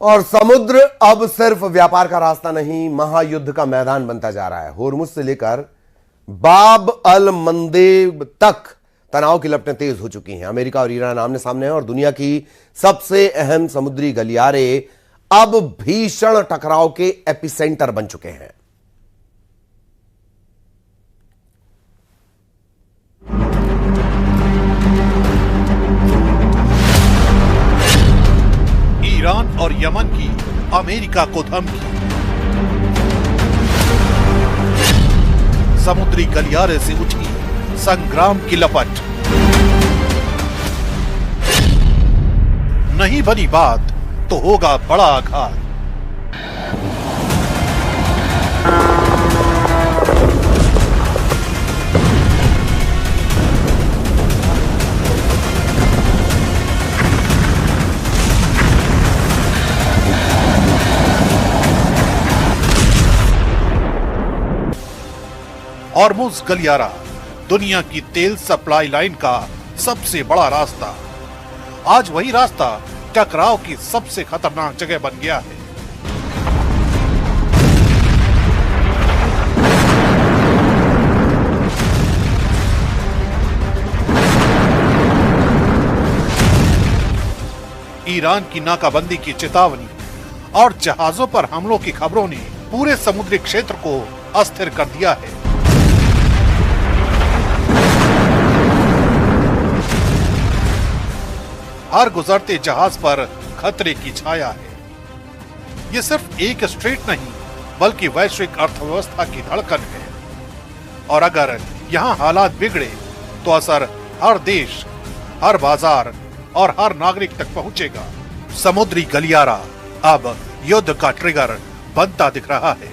और समुद्र अब सिर्फ व्यापार का रास्ता नहीं, महायुद्ध का मैदान बनता जा रहा है। होर्मुज से लेकर बाब अल मंदेब तक तनाव की लपटें तेज हो चुकी हैं। अमेरिका और ईरान आमने सामने हैं और दुनिया की सबसे अहम समुद्री गलियारे अब भीषण टकराव के एपिसेंटर बन चुके हैं। ईरान और यमन की अमेरिका को धमकी। समुद्री गलियारे से उठी संग्राम की लपट। नहीं बनी बात तो होगा बड़ा आघात। होर्मुज गलियारा दुनिया की तेल सप्लाई लाइन का सबसे बड़ा रास्ता। आज वही रास्ता टकराव की सबसे खतरनाक जगह बन गया है। ईरान की नाकाबंदी की चेतावनी और जहाजों पर हमलों की खबरों ने पूरे समुद्री क्षेत्र को अस्थिर कर दिया है। हर गुजरते जहाज पर खतरे की छाया है। ये सिर्फ एक स्ट्रेट नहीं बल्कि वैश्विक अर्थव्यवस्था की धड़कन है। और अगर यहाँ हालात बिगड़े तो असर हर देश, हर बाजार और हर नागरिक तक पहुंचेगा। समुद्री गलियारा अब युद्ध का ट्रिगर बनता दिख रहा है।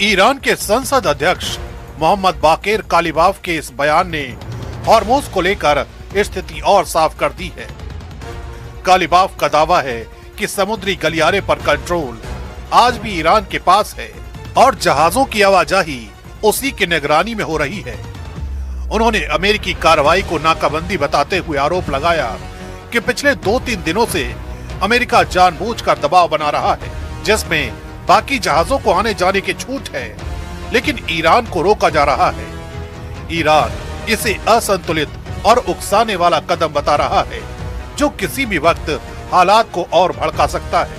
ईरान के संसद अध्यक्ष मोहम्मद बाकेर कालिबाफ के इस बयान ने होर्मुज को लेकर स्थिति और साफ कर दी है। कालिबाफ का दावा है कि समुद्री गलियारे पर कंट्रोल आज भी ईरान के पास है और जहाजों की आवाजाही उसी की निगरानी में हो रही है। उन्होंने अमेरिकी कार्रवाई को नाकाबंदी बताते हुए आरोप लगाया कि पिछले 2-3 दिनों से अमेरिका जानबूझकर दबाव बना रहा है, जिसमें बाकी जहाजों को आने जाने की छूट है, लेकिन ईरान को रोका जा रहा है। ईरान इसे असंतुलित और उकसाने वाला कदम बता रहा है, जो किसी भी वक्त हालात को और भड़का सकता है।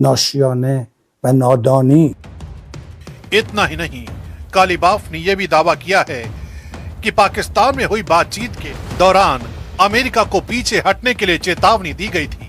नाशियाने व नादानी। इतना ही नहीं, कालिबाफ ने यह भी दावा किया है कि पाकिस्तान में हुई बातचीत के दौरान अमेरिका को पीछे हटने के लिए चेतावनी दी गई थी।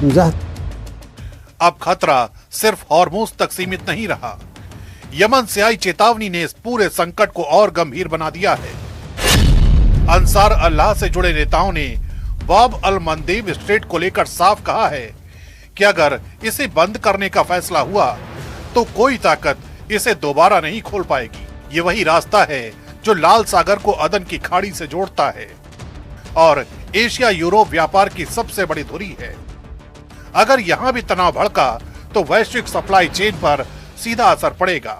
15. अब खतरा सिर्फ होर्मुज तक सीमित नहीं रहा। यमन से आई चेतावनी ने इस पूरे संकट को और गंभीर बना दिया है। अंसार अल्लाह से जुड़े नेताओं ने बाब अल मंदेब स्ट्रेट को लेकर साफ कहा है कि अगर इसे बंद करने का फैसला हुआ तो कोई ताकत इसे दोबारा नहीं खोल पाएगी। ये वही रास्ता है जो लाल सागर को अदन की खाड़ी से जोड़ता है और एशिया यूरोप व्यापार की सबसे बड़ी धुरी है। अगर यहाँ भी तनाव भड़का तो वैश्विक सप्लाई चेन पर सीधा असर पड़ेगा।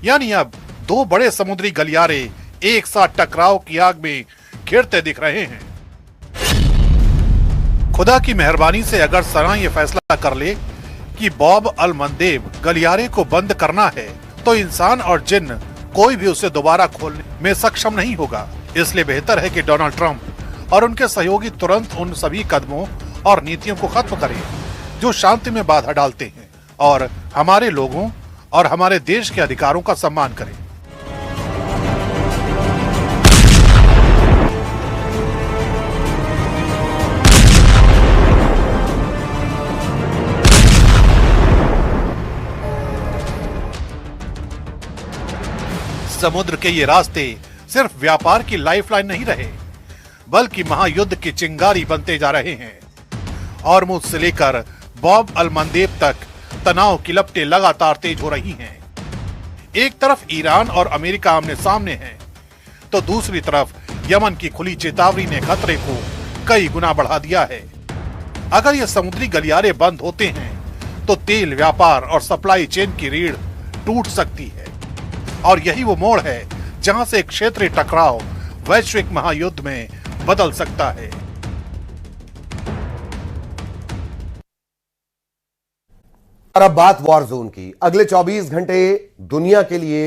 यानी अब दो बड़े समुद्री गलियारे एक साथ टकराव की आग में घिरते दिख रहे हैं। खुदा की मेहरबानी से अगर सना ये फैसला कर ले कि बाब अल मंदेब गलियारे को बंद करना है, तो इंसान और जिन्न कोई भी उसे दोबारा खोलने में सक्षम नहीं होगा। इसलिए बेहतर है कि डोनाल्ड ट्रंप और उनके सहयोगी तुरंत उन सभी कदमों और नीतियों को खत्म करें जो शांति में बाधा डालते हैं और हमारे लोगों और हमारे देश के अधिकारों का सम्मान करें। समुद्र के ये रास्ते सिर्फ व्यापार की लाइफलाइन नहीं रहे, बल्कि महायुद्ध की चिंगारी बनते जा रहे हैं। हॉर्मुज से लेकर बाब अल मंदेब तक तनाव की लपटें लगातार तेज हो रही हैं। एक तरफ ईरान और अमेरिका आमने सामने हैं, तो दूसरी तरफ यमन की खुली चेतावनी ने खतरे को कई गुना बढ़ा दिया है। अगर ये समुद्री गलियारे बंद होते हैं, तो तेल व्यापार और सप्लाई चेन की रीढ़ टूट सकती है, और यही वो मोड़ है जहां से क्षेत्रीय टकराव वैश्विक महायुद्ध में बदल सकता है। और अब बात वॉर जोन की। अगले 24 घंटे दुनिया के लिए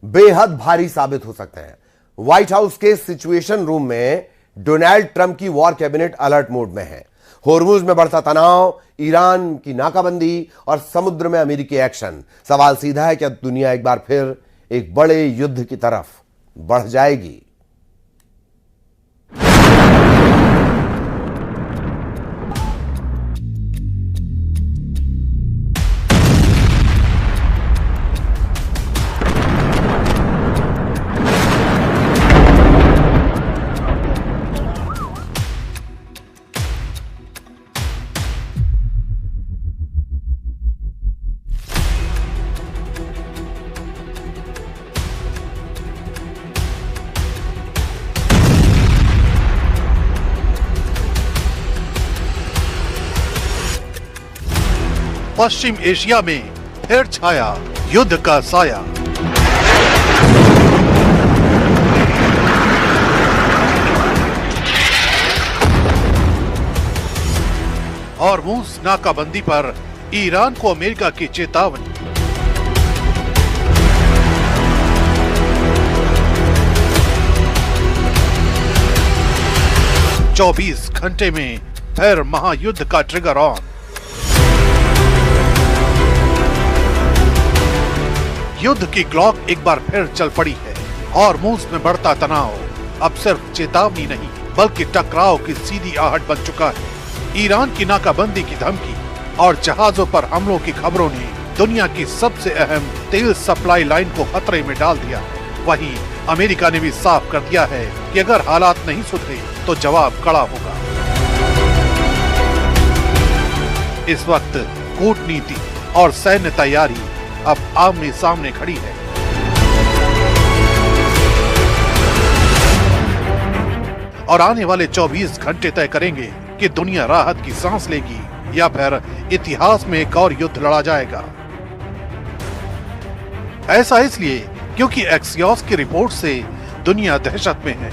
बेहद भारी साबित हो सकते हैं। व्हाइट हाउस के सिचुएशन रूम में डोनाल्ड ट्रंप की वॉर कैबिनेट अलर्ट मोड में है। होर्मुज में बढ़ता तनाव, ईरान की नाकाबंदी और समुद्र में अमेरिकी एक्शन। सवाल सीधा है, क्या दुनिया एक बार फिर एक बड़े युद्ध की तरफ बढ़ जाएगी? पश्चिम एशिया में फिर छाया युद्ध का साया। हॉर्मुज नाकाबंदी पर ईरान को अमेरिका की चेतावनी। चौबीस घंटे में फिर महायुद्ध का ट्रिगर ऑन। युद्ध की क्लॉक एक बार फिर चल पड़ी है। हॉर्मुज में बढ़ता तनाव अब सिर्फ चेतावनी नहीं, बल्कि टकराव की सीधी आहट बन चुका है। ईरान की नाकाबंदी की धमकी और जहाजों पर हमलों की खबरों ने दुनिया की सबसे अहम तेल सप्लाई लाइन को खतरे में डाल दिया। वहीं अमेरिका ने भी साफ कर दिया है कि अगर हालात नहीं सुधरे तो जवाब कड़ा होगा। इस वक्त कूटनीति और सैन्य तैयारी अब आमने सामने खड़ी है। और आने वाले 24 घंटे तय करेंगे कि दुनिया राहत की सांस लेगी या फिर इतिहास में एक और युद्ध लड़ा जाएगा। ऐसा इसलिए क्योंकि एक्सियोस की रिपोर्ट से दुनिया दहशत में है।